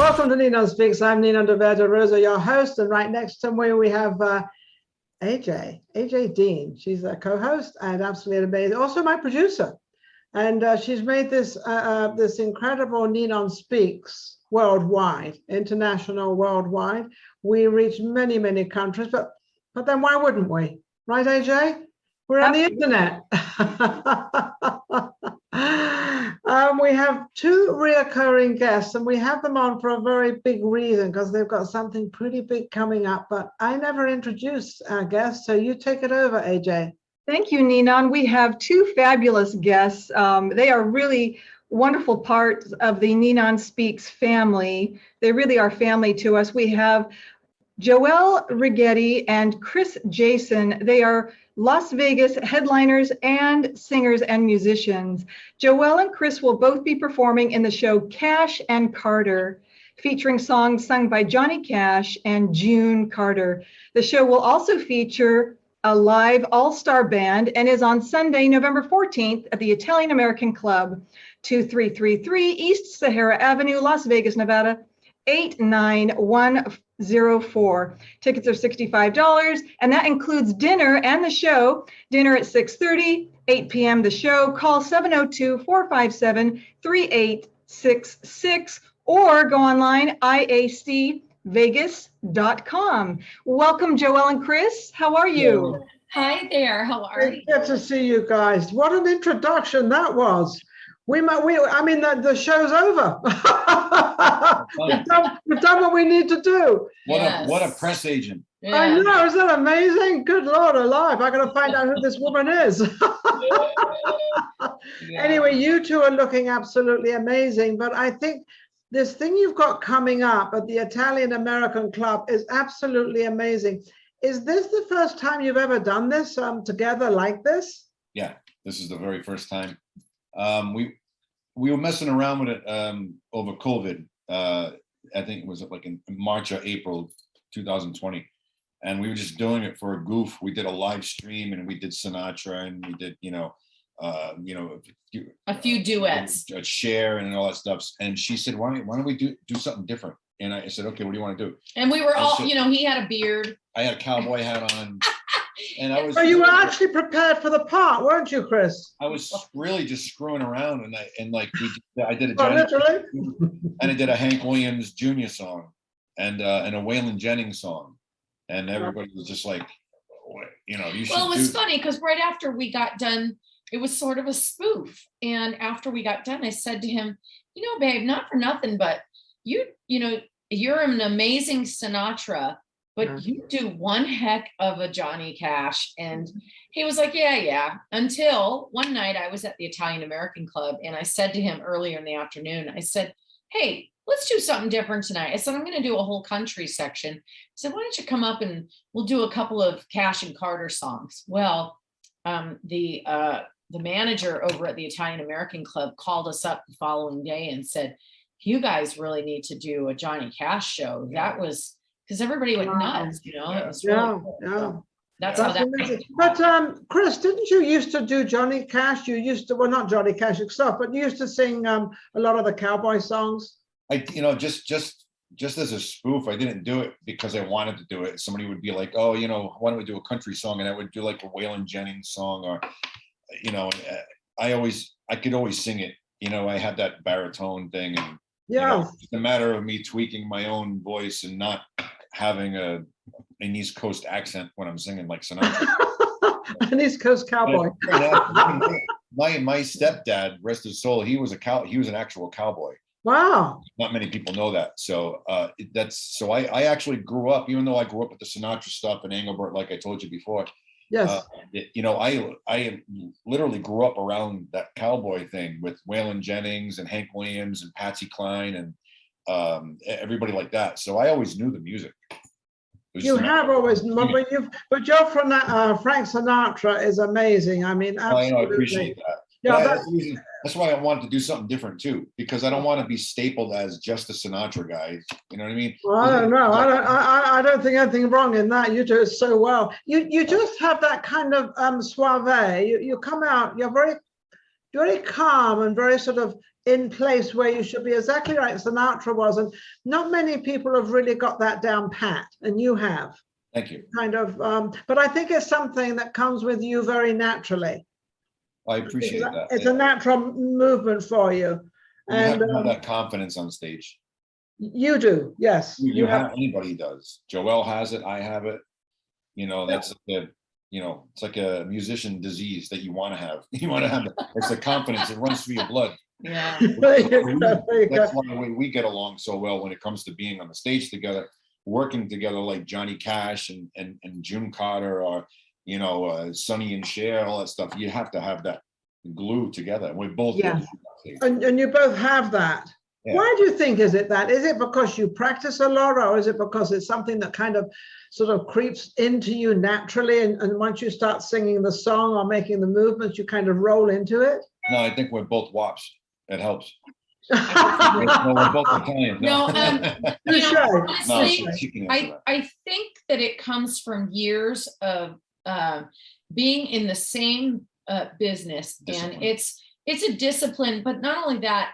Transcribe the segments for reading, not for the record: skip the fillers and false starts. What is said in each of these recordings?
Welcome to NinonSpeaks. I'm Ninon de Rosa, your host, and right next to me we have AJ Dean. She's a co-host and absolutely amazing. Also my producer, and she's made this this incredible NinonSpeaks worldwide, international, worldwide. We reach many, many countries, but then why wouldn't we? Right, AJ? We're on the internet. We have two reoccurring guests, and we have them on for a very big reason, because they've got something pretty big coming up. But I never introduced our guests, so you take it over, AJ. Thank you, Ninon. We have two fabulous guests. They are really wonderful parts of the NinonSpeaks family. They really are family to us. We have Joelle Righetti and Chris Jason. They are Las Vegas headliners and singers and musicians. Joelle and Chris will both be performing in the show Cash and Carter, featuring songs sung by Johnny Cash and June Carter. The show will also feature a live all-star band and is on Sunday, November 14th at the Italian American Club, 2333 East Sahara Avenue, Las Vegas, Nevada, 89104. Tickets are $65, and that includes dinner and the show. Dinner at 6:30, 8 p.m. the show. Call 702-457-3866 or go online, iacvegas.com. Welcome, Joelle and Chris. How are you? Hi there. How are you? Good to see you guys. What an introduction that was. I mean, the show's over. we've done what we need to do. What a press agent. Yeah. I know, isn't that amazing? Good Lord alive, I gotta find out who this woman is. Yeah. Anyway, you two are looking absolutely amazing, but I think this thing you've got coming up at the Italian American Club is absolutely amazing. Is this the first time you've ever done this together like this? Yeah, this is the very first time. We were messing around with it over COVID. I think it was like in March or April 2020, and we were just doing it for a goof. We did a live stream, and we did Sinatra, and we did a few duets, a share, and all that stuff. And she said, "Why don't we do something different?" And I said, "Okay, what do you want to do?" And we were all, he had a beard. I had a cowboy hat on. And I was. So you were actually prepared for the part, weren't you, Chris? I was really just screwing around, and I did a Oh, literally? and I did a Hank Williams Jr. song, and a Waylon Jennings song, and everybody was just like, you should. Well, it was funny because right after we got done, it was sort of a spoof. And after we got done, I said to him, babe, not for nothing, but you're an amazing Sinatra. But you do one heck of a Johnny Cash. And he was like, yeah. Until one night I was at the Italian American Club, and I said to him earlier in the afternoon, I said, hey, let's do something different tonight. I said, I'm going to do a whole country section. I said, why don't you come up and we'll do a couple of Cash and Carter songs. Well, the manager over at the Italian American Club called us up the following day and said, you guys really need to do a Johnny Cash show. That was, because everybody went nuts, it was really cool. So that's how that amazing. But Chris, didn't you used to do Johnny Cash? You used to, well, not Johnny Cash yourself, but you used to sing a lot of the cowboy songs. I, just as a spoof, I didn't do it because I wanted to do it. Somebody would be like, oh, why don't we do a country song? And I would do like a Waylon Jennings song, or, I could always sing it. I had that baritone thing, and it's just a matter of me tweaking my own voice and not having an East Coast accent when I'm singing like Sinatra. An East Coast cowboy. My stepdad, rest his soul, he was an actual cowboy. Wow. Not many people know that. So I actually grew up, even though I grew up with the Sinatra stuff in Engelbert, like I told you before. Yes. I literally grew up around that cowboy thing with Waylon Jennings and Hank Williams and Patsy Cline and everybody like that. So I always knew the music. You have always, but Joe from Frank Sinatra is amazing. I mean, absolutely. I appreciate that. Yeah, that's why I wanted to do something different too, because I don't want to be stapled as just a Sinatra guy. You know what I mean? Well, I don't know. I don't think anything wrong in that. You do it so well. You just have that kind of suave. You come out. You're very calm and very sort of in place where you should be, exactly right. Sinatra was, and not many people have really got that down pat, and you have. Thank you. Kind of, but I think it's something that comes with you very naturally. I appreciate that. It's a natural movement for you. You have to have that confidence on stage. You do, yes. You have, anybody does. Joelle has it, I have it. You know, that's the, you know, it's like a musician disease that you want to have. You want to have, it's the confidence that runs through your blood. Yeah. That's why we get along so well when it comes to being on the stage together, working together, like Johnny Cash and June Carter, or, you know, Sonny and Cher, all that stuff. You have to have that glue together. We both, yeah. And you both have that. Yeah. Why do you think is it that? Is it because you practice a lot, or is it because it's something that kind of sort of creeps into you naturally, and once you start singing the song or making the movements, you kind of roll into it? No, I think we're both wops. It helps. No, we're both Italian. No, you know, honestly, no, I think that it comes from years of being in the same business, and it's a discipline. But not only that,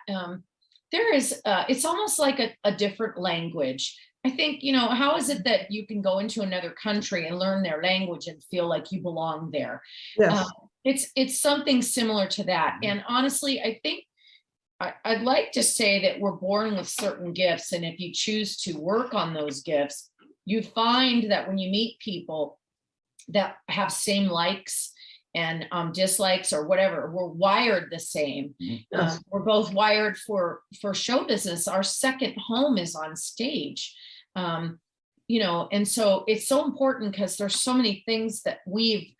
there is it's almost like a different language. I think, you know, how is it that you can go into another country and learn their language and feel like you belong there? Yes. It's something similar to that. And honestly, I think I'd like to say that we're born with certain gifts, and if you choose to work on those gifts, you find that when you meet people that have same likes and dislikes or whatever, we're wired the same. We're both wired for show business. Our second home is on stage, you know, and so it's so important because there's so many things that we've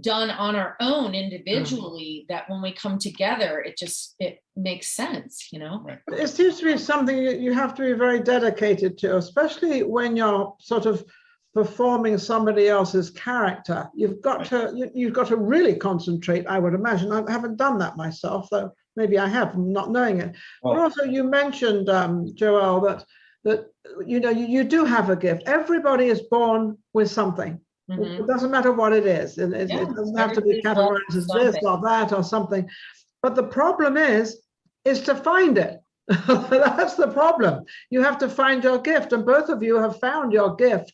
done on our own individually that when we come together, it makes sense, you know. Right. It seems to be something you have to be very dedicated to, especially when you're sort of performing somebody else's character. You've got to really concentrate, I would imagine. I haven't done that myself, though maybe I have, not knowing it. But also you mentioned, Joelle, that you know, you do have a gift. Everybody is born with something. It doesn't matter what it is. It doesn't have to be categorized as this or that or something. But the problem is to find it. That's the problem. You have to find your gift, and both of you have found your gift.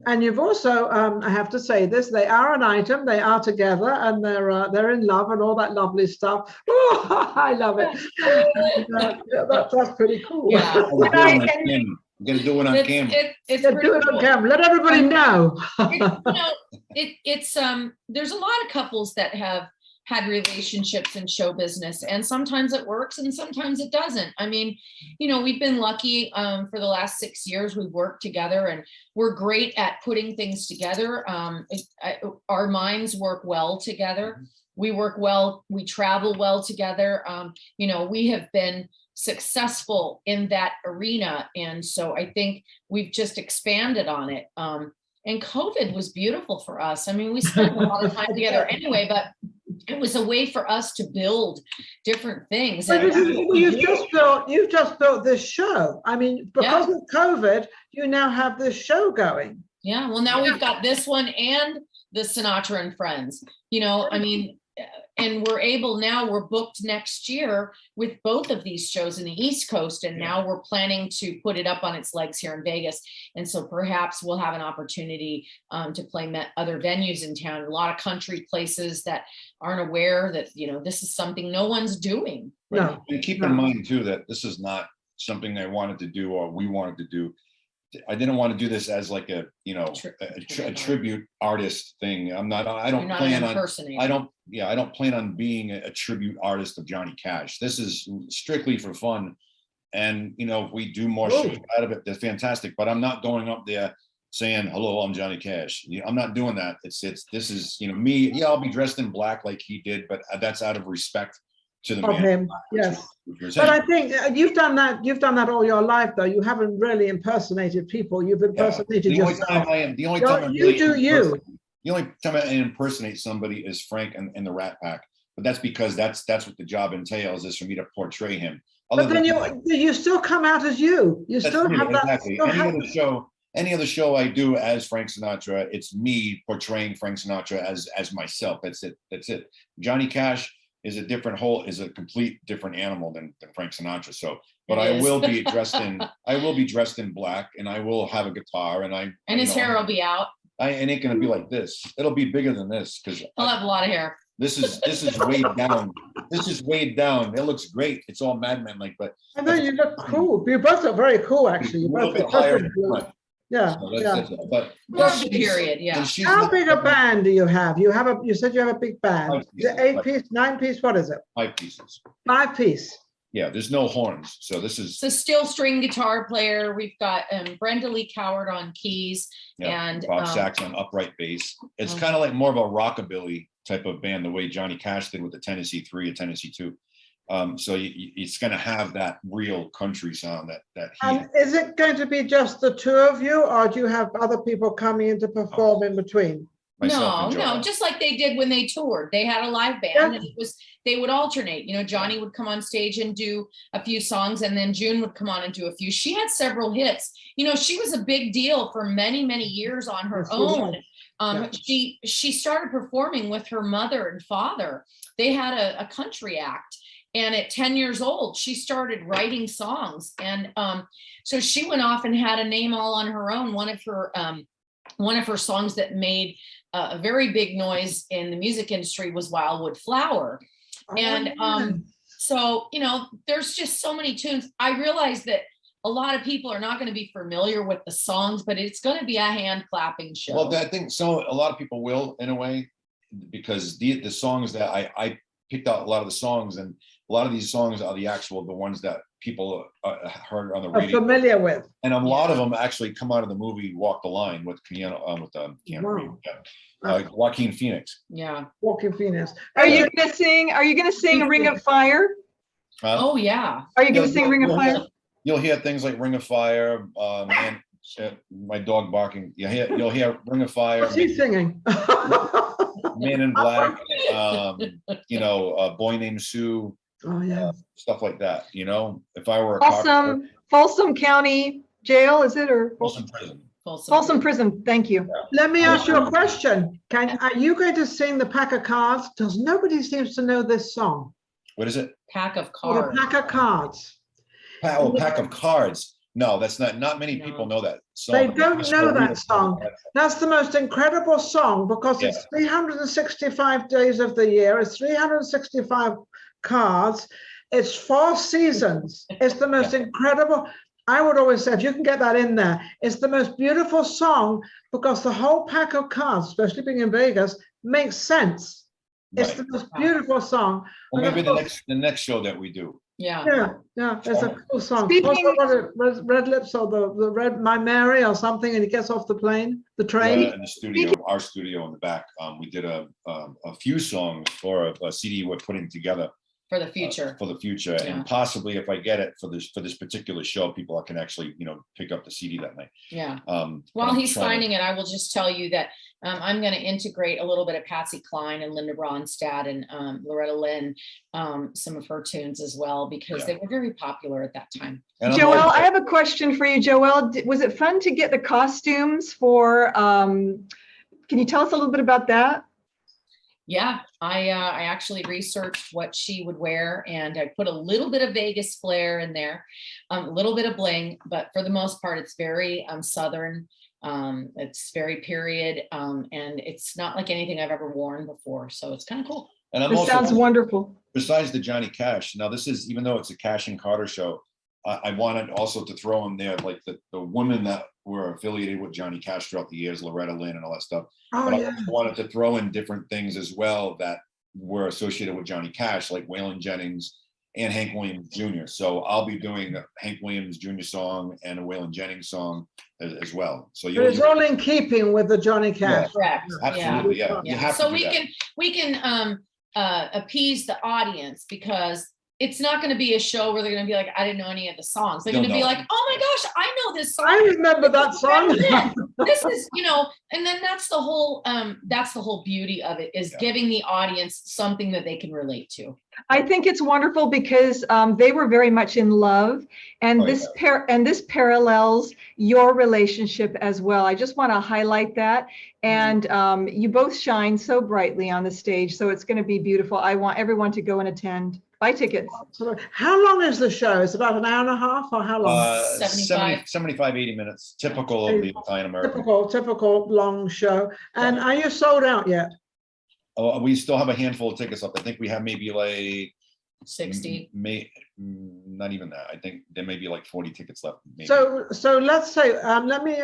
And you've also, I have to say this, they are an item, they are together, and they're in love and all that lovely stuff. Oh, I love it. And, that's pretty cool. Yeah. You got to do it on camera. Do it on camera. Let everybody know. It's there's a lot of couples that have had relationships in show business, and sometimes it works and sometimes it doesn't. I mean, you know, we've been lucky for the last 6 years. We've worked together and we're great at putting things together. Our minds work well together. We work well, we travel well together. You know, we have been successful in that arena, and so I think we've just expanded on it. And COVID was beautiful for us. I mean, we spent a lot of time together anyway, but it was a way for us to build different things. You've just built this show. I mean, because of COVID, you now have this show going. Yeah, well, now we've got this one and the Sinatra and Friends, you know, I mean, and we're booked next year with both of these shows in the East Coast. And now we're planning to put it up on its legs here in Vegas. And so perhaps we'll have an opportunity to play other venues in town, a lot of country places that aren't aware that, you know, this is something no one's doing. No. And keep in mind too, that this is not something I wanted to do or we wanted to do. I didn't want to do this as like a, you know, a tribute artist thing. I don't plan on being a tribute artist of Johnny Cash. This is strictly for fun. And, you know, if we do more shows out of it, that's fantastic. But I'm not going up there saying, hello, I'm Johnny Cash. You know, I'm not doing that. This is, you know, me. Yeah, I'll be dressed in black like he did, but that's out of respect to the man. Yes. But I think you've done that all your life, though. You haven't really impersonated people. You've impersonated yourself. The only time I impersonate somebody is Frank and the Rat Pack. But that's because that's what the job entails, is for me to portray him. But then you still come out as you. You still have that. Exactly. Any other show I do as Frank Sinatra, it's me portraying Frank Sinatra as myself. That's it. Johnny Cash, is a complete different animal than Frank Sinatra. So, but I will be dressed in black, and I will have a guitar, and his hair will be out. It ain't gonna be like this. It'll be bigger than this because He'll have a lot of hair. This is weighed down. This is weighed down. It looks great. It's all Mad Men like, but I know you look cool. You both look very cool, actually. You a little both bit look higher. perfect. Yeah, So yeah. that's it. But More of the period, yeah. How big a band do you have? You said you have a big band. 5 Is it pieces. 8-piece, 9-piece? What is it? 5 pieces. 5-piece. Yeah, there's no horns. So this is So steel string guitar player. We've got Brenda Lee Coward on keys and Bob Sachs on upright bass. It's kind of like more of a rockabilly type of band, the way Johnny Cash did with the Tennessee 3 and Tennessee 2. So it's going to have that real country sound that And is it going to be just the two of you, or do you have other people coming in to perform in between? No, just like they did when they toured. They had a live band, and they would alternate. You know, Johnny would come on stage and do a few songs, and then June would come on and do a few. She had several hits. You know, she was a big deal for many, many years on her own. She started performing with her mother and father. They had a country act. And at 10 years old, she started writing songs. And so she went off and had a name all on her own. One of her songs that made a very big noise in the music industry was Wildwood Flower. And so, you know, there's just so many tunes. I realize that a lot of people are not going to be familiar with the songs, but it's going to be a hand clapping show. Well, I think so. A lot of people will, in a way, because the songs that I picked out, a lot of the songs, and a lot of these songs are the ones that people heard on the radio, familiar with, and a lot of them actually come out of the movie Walk the Line with Joaquin Phoenix. Yeah, Joaquin Phoenix. Are you gonna sing Ring of Fire? Oh yeah. Are you gonna sing Ring of Fire? You'll hear things like Ring of Fire, my dog barking. You'll hear Ring of Fire. What's he singing? Man in Black, Boy Named Sue. Oh yeah. Stuff like that. You know, if I were a Folsom County Jail, is it, or Folsom Prison? Folsom Prison. Thank you. Let me ask you a question. Are you going to sing the Pack of Cards? Because nobody seems to know this song. What is it? Pack of Or Cards. the Pack of Cards. Pack of Cards. No, that's not many people know that song. They don't know that song. That's the most incredible song because it's 365 days of the year. It's 365 cards. It's 4 seasons. It's the most incredible. I would always say, if you can get that in there, it's the most beautiful song because the whole pack of cards, especially being in Vegas, makes sense. It's the most beautiful song. Well, maybe the next show that we do. Yeah, it's a cool song. Also, Red Lips or the Red My Mary or something, and he gets off the train. In the studio, our studio in the back, we did a few songs for a CD we're putting together for the future. And possibly if I get it for this particular show, people can actually pick up the CD that night. Yeah. While he's finding it, I will just tell you that I'm going to integrate a little bit of Patsy Cline and Linda Ronstadt and Loretta Lynn, some of her tunes as well, because they were very popular at that time. Joelle, I have a question for you, Joelle. Was it fun to get the costumes for, can you tell us a little bit about that? Yeah, I actually researched what she would wear, and I put a little bit of Vegas flair in there, a little bit of bling, but for the most part, it's very Southern. It's very period, and it's not like anything I've ever worn before, so it's kind of cool. And This sounds wonderful. Besides the Johnny Cash, now this is, even though it's a Cash and Carter show, I wanted also to throw in there like the women that were affiliated with Johnny Cash throughout the years, Loretta Lynn and all that stuff. But I also wanted to throw in different things as well that were associated with Johnny Cash, like Waylon Jennings and Hank Williams Jr. So I'll be doing a Hank Williams Jr. song and a Waylon Jennings song as well. So it's all in keeping with the Johnny Cash. Correct. Absolutely, yeah. You have so to do we can appease the audience because it's not going to be a show where they're going to be like, I didn't know any of the songs. They're They'll going to be know. like, oh my gosh, I know this song. I remember that song. This is, and then that's the whole beauty of it, is giving the audience something that they can relate to. I think it's wonderful because they were very much in love, and this parallels your relationship as well. I just want to highlight that, and you both shine so brightly on the stage, so it's going to be beautiful. I want everyone to go and attend. Buy tickets. How long is the show? It's about an hour and a half, or how long? 75, 80 minutes, typical of the Italian American. Typical long show. And are you sold out yet? Oh, we still have a handful of tickets up. I think we have maybe like 60. Not even that. I think there may be like 40 tickets left. Maybe. So let's say, let me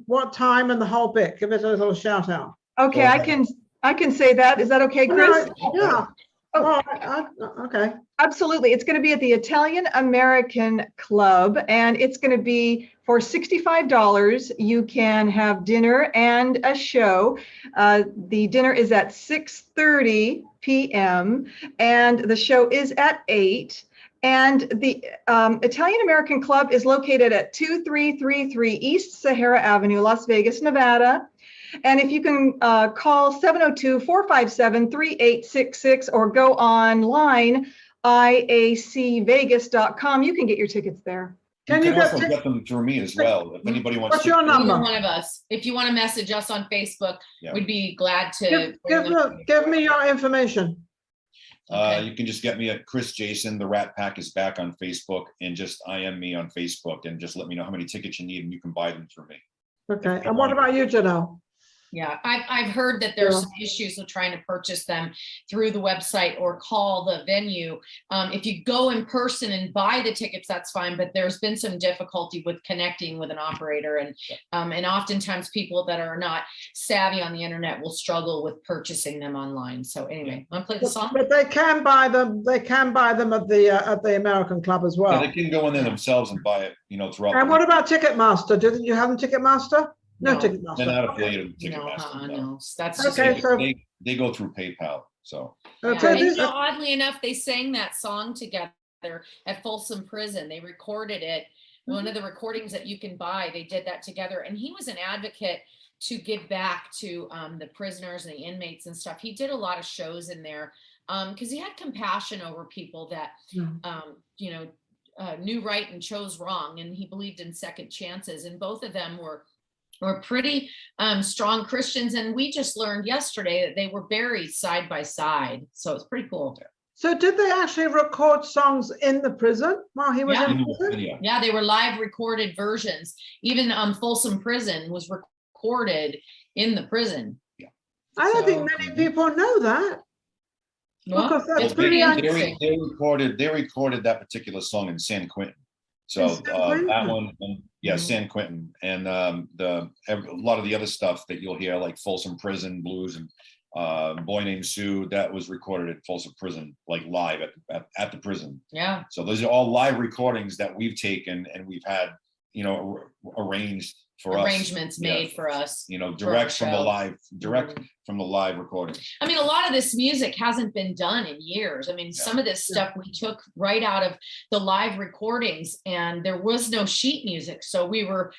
what time and the whole bit. Give it a little shout out. Okay, I can say that. Is that okay, Chris? Yeah. Oh, okay. Absolutely. It's going to be at the Italian American Club, and it's going to be for $65. You can have dinner and a show. The dinner is at 6:30 p.m. and the show is at 8. And the Italian American Club is located at 2333 East Sahara Avenue, Las Vegas, Nevada. And if you can call 702-457-3866 or go online, iacvegas.com, you can get your tickets there. You can also get them through me as well. If anybody wants What's your number? Either one of us. If you want to message us on Facebook, we'd be glad to. Give me your information. You can just get me at Chris Jason. The Rat Pack is back on Facebook, and just IM me on Facebook, and just let me know how many tickets you need, and you can buy them through me. Okay. And what about you, Joelle? Yeah, I've heard that there's some issues with trying to purchase them through the website or call the venue. If you go in person and buy the tickets, that's fine. But there's been some difficulty with connecting with an operator, and oftentimes people that are not savvy on the internet will struggle with purchasing them online. So anyway, want to play the song? But they can buy them. They can buy them at the American Club as well. Yeah, they can go in there themselves and buy it. Throughout. And what about Ticketmaster? Do you have them Ticketmaster? No, Ticketmaster. They're not affiliated with Ticketmaster. No, that's just okay. So they go through PayPal. So and oddly enough, they sang that song together at Folsom Prison. They recorded it. One of the recordings that you can buy, they did that together. And he was an advocate to give back to the prisoners and the inmates and stuff. He did a lot of shows in there because he had compassion over people that knew right and chose wrong, and he believed in second chances. And both of them were pretty strong Christians, and we just learned yesterday that they were buried side by side, so it's pretty cool. So did they actually record songs in the prison while he was in prison? Yeah, they were live recorded versions. Even Folsom Prison was recorded in the prison. I don't think many people know that. Well, because that's pretty they recorded that particular song in San Quentin. So that one, San Quentin, and a lot of the other stuff that you'll hear, like Folsom Prison Blues and Boy Named Sue, that was recorded at Folsom Prison, like live at the prison. Yeah. So those are all live recordings that we've taken and we've had, arranged for arrangements made for us. Direct from the live recording. I mean, a lot of this music hasn't been done in years. I mean, some of this stuff we took right out of the live recordings, and there was no sheet music. So we were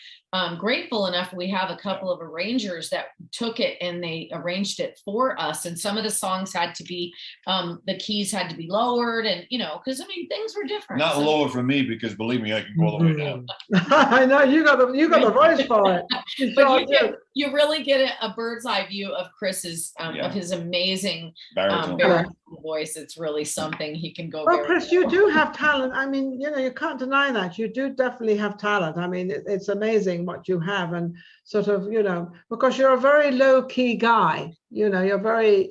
grateful enough. We have a couple of arrangers that took it and they arranged it for us. And some of the songs had to be, the keys had to be lowered, and because things were different. Not lower for me, because believe me, I can go all the way down. I know you got the voice for it. But you really get a bird's eye view of Chris's of his amazing baritone voice. It's really something. He can go. Well, Chris, you do have talent. I mean, you can't deny that. You do definitely have talent. I mean, it's amazing what you have, and sort of, because you're a very low key guy. You're very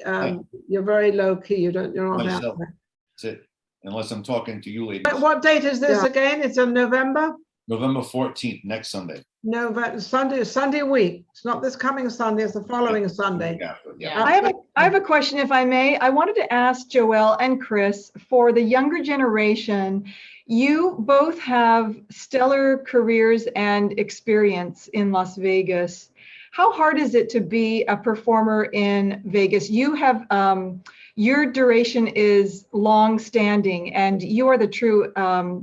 low key. You're not out there. That's it. Unless I'm talking to you ladies. What date is this again? It's in November. November 14th, next Sunday. No, Sunday week. It's not this coming Sunday, it's the following Sunday. I have a question, if I may. I wanted to ask Joelle and Chris, for the younger generation, you both have stellar careers and experience in Las Vegas. How hard is it to be a performer in Vegas? You have, your duration is long standing and you are the true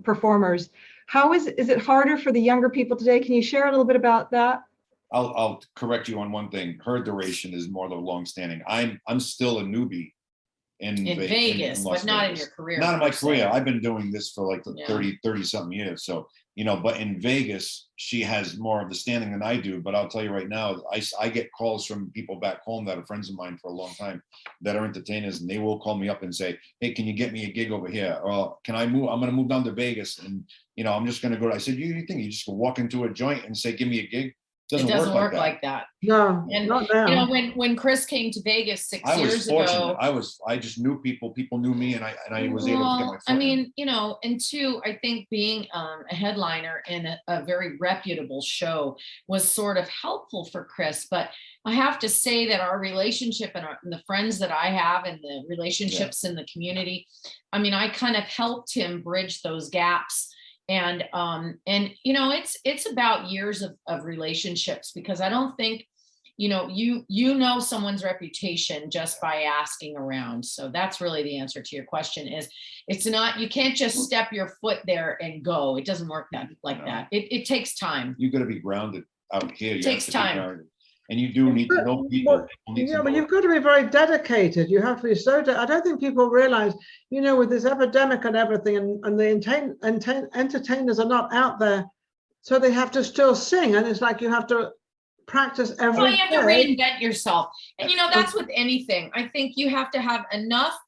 performers. How is it harder for the younger people today? Can you share a little bit about that? I'll correct you on one thing. Her duration is more the long-standing. I'm still a newbie in Vegas, Las but not in Vegas. your career. Not in my per se. career. I've been doing this for like Yeah. 30 something years. So, but in Vegas, she has more of the standing than I do. But I'll tell you right now, I get calls from people back home that are friends of mine for a long time that are entertainers, and they will call me up and say, hey, can you get me a gig over here? Or can I move? I'm going to move down to Vegas, and I'm just going to go. I said, you think you just go walk into a joint and say, give me a gig? It doesn't work like that. No, And not now. when Chris came to Vegas 6 I was years fortunate. ago, I just knew people knew me, and I was able to get my foot I in. mean, and two, I think being a headliner in a very reputable show was sort of helpful for Chris. But I have to say that our relationship and the friends that I have and the relationships in the community, I mean, I kind of helped him bridge those gaps. And it's about years of relationships, because I don't think, someone's reputation just by asking around. So that's really the answer to your question. Is it's not, you can't just step your foot there and go. It doesn't work like that. It takes time. You got to be grounded out here. It takes time. And you do need to know people. But you've got to be very dedicated. You have to be so. I don't think people realize, with this epidemic and everything, and the entertainers are not out there, so they have to still sing, and it's like you have to practice every day. Well, you have to reinvent yourself, and that's with anything. I think you have to have enough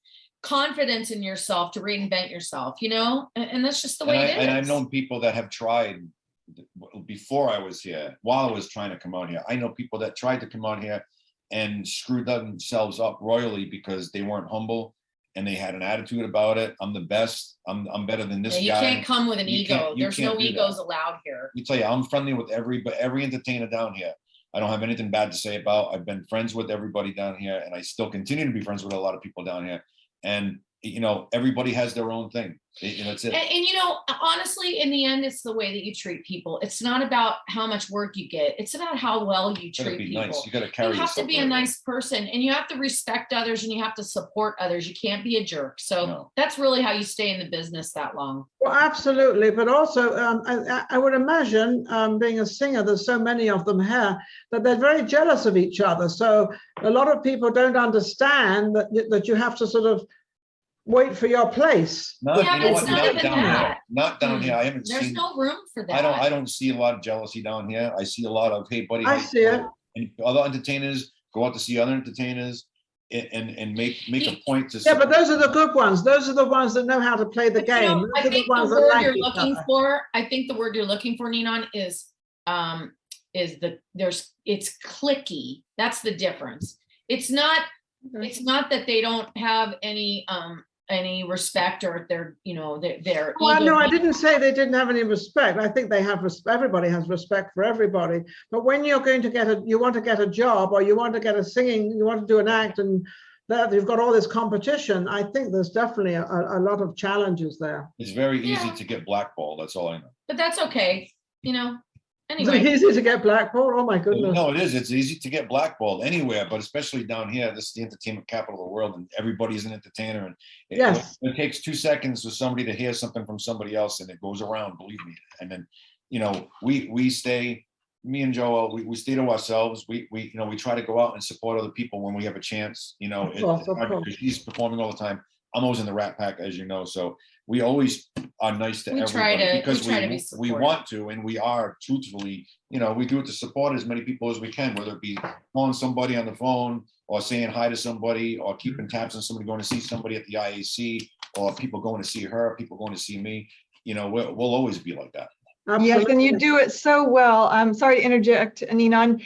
confidence in yourself to reinvent yourself. And that's just the way it is. And I've known people that have tried. Before I was here, while I was trying to come out here, I know people that tried to come out here and screwed themselves up royally because they weren't humble and they had an attitude about it. I'm the best. I'm better than this guy. You can't come with an ego. You There's can't no do egos that. allowed here. Let me tell you, I'm friendly with every entertainer down here. I don't have anything bad to say about. I've been friends with everybody down here, and I still continue to be friends with a lot of people down here. And everybody has their own thing. That's it. And honestly, in the end, it's the way that you treat people. It's not about how much work you get. It's about how well you treat people. Nice. You got to carry yourself. You have to be a nice person, and you have to respect others, and you have to support others. You can't be a jerk. So that's really how you stay in the business that long. Well, absolutely. But also, I would imagine, being a singer, there's so many of them here, that they're very jealous of each other. So a lot of people don't understand that you have to sort of wait for your place. Not down here. Not down here. I haven't There's seen. no room for that. I don't see a lot of jealousy down here. I see a lot of, hey, buddy. I see it. And other entertainers go out to see other entertainers and make a point to. Yeah, but those are the good ones. Those are the ones that know how to play the game. I think the word you're looking for. I think the word you're looking for, Ninon, is it's cliquey. That's the difference. It's not that they don't have any respect, or they're well, no, I didn't say they didn't have any respect. I think they have respect. Everybody has respect for everybody. But when you're going to you want to get a job, or you want to get a singing, you want to do an act, and that you've got all this competition, I think there's definitely a lot of challenges there. It's very easy to get blackballed. That's all I know. But that's okay. Anyway. It's easy to get blackballed. Oh my goodness. No, it is. It's easy to get blackballed anywhere, but especially down here. This is the entertainment capital of the world, and everybody's an entertainer. And it takes 2 seconds for somebody to hear something from somebody else, and it goes around. Believe me. And then, we stay. Me and Joelle, we stay to ourselves. We try to go out and support other people when we have a chance. Of course. She's performing all the time. I'm always in the Rat Pack, as you know. So we always are nice to everybody because we want to, and we are truthfully, we do it to support as many people as we can, whether it be calling somebody on the phone or saying hi to somebody or keeping tabs on somebody going to see somebody at the IAC, or people going to see her, people going to see me. We'll always be like that. Absolutely. Yes, and you do it so well. I'm sorry to interject, Ninon.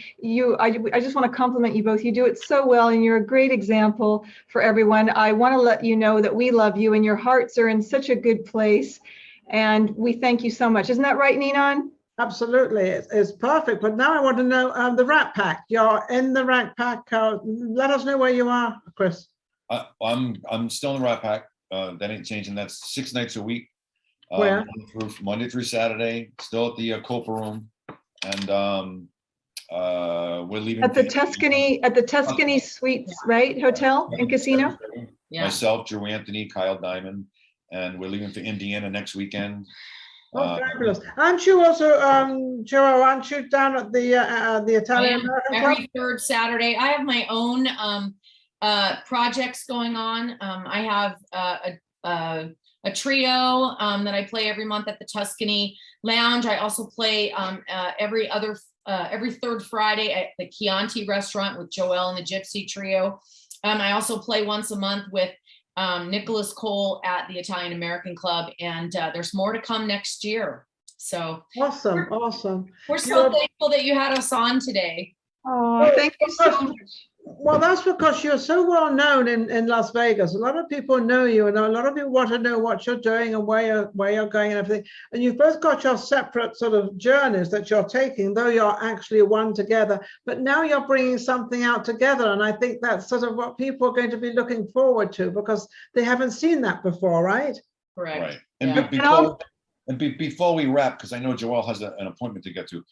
I just want to compliment you both. You do it so well, and you're a great example for everyone. I want to let you know that we love you, and your hearts are in such a good place, and we thank you so much. Isn't that right, Ninon? Absolutely, it's perfect. But now I want to know the Rat Pack. You're in the Rat Pack. Let us know where you are, Chris. I'm still in the Rat Pack. That ain't changing. That's 6 nights a week. Where? Monday through Saturday, still at the Copa Room, and We're leaving At the for- Tuscany Suites, right? Hotel and casino? Yeah. Myself, Joe Anthony, Kyle Diamond, and we're leaving for Indiana next weekend. Oh, fabulous. Aren't you also, Joelle, aren't you down at the I Italian am American Club? every third Saturday. I have my own projects going on. I have a trio that I play every month at the Tuscany Lounge. I also play every third Friday at the Chianti restaurant with Joelle and the Gypsy Trio. I also play once a month with Nicholas Cole at the Italian American Club, and there's more to come next year. So Awesome, awesome. we're so thankful that you had us on today. Oh, thank you so much. Well, that's because you're so well known in Las Vegas. A lot of people know you, and a lot of people want to know what you're doing and where you're going and everything. And you've both got your separate sort of journeys that you're taking, though you're actually one together. But now you're bringing something out together, and I think that's sort of what people are going to be looking forward to, because they haven't seen that before, right? Correct. Right. And Yeah. before we wrap, because I know Joelle has an appointment to get to,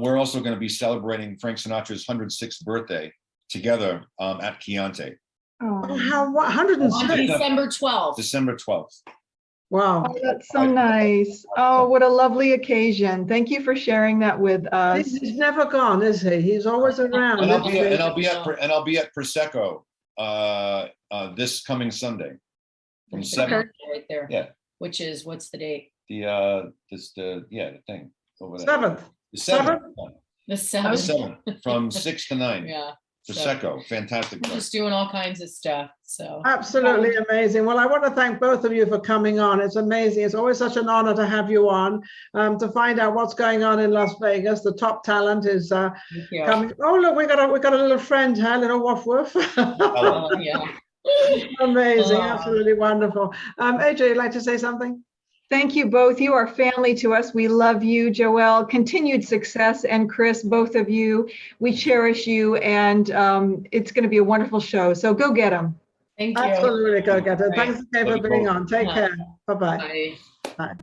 we're also going to be celebrating Frank Sinatra's 106th birthday together at Chianti, Oh, how, what, 106? On December 12th. December 12th. Wow. Oh, that's so nice. Oh, what a lovely occasion. Thank you for sharing that with us. He's never gone, is he? He's always around. And isn't he? I'll be at Prosecco this coming Sunday from 7. Right there. Yeah. Which is, what's the date? The thing over there. 7th. The 7th. The The 7th. 7th from 6 to 9. Yeah. So Prosecco, fantastic. we're just doing all kinds of stuff. So Absolutely amazing. Well, I want to thank both of you for coming on. It's amazing. It's always such an honor to have you on, to find out what's going on in Las Vegas. The top talent is thank you. coming. Oh, look, we got a little friend here, little woof woof. Oh, yeah. Amazing, absolutely wonderful. AJ, you'd like to say something? Thank you both. You are family to us. We love you, Joelle. Continued success. And Chris, both of you, we cherish you. And it's going to be a wonderful show. So go get them. Thank you. Absolutely, go get it. Right. Thanks again for being on. Take care. Bye-bye. Bye. Bye.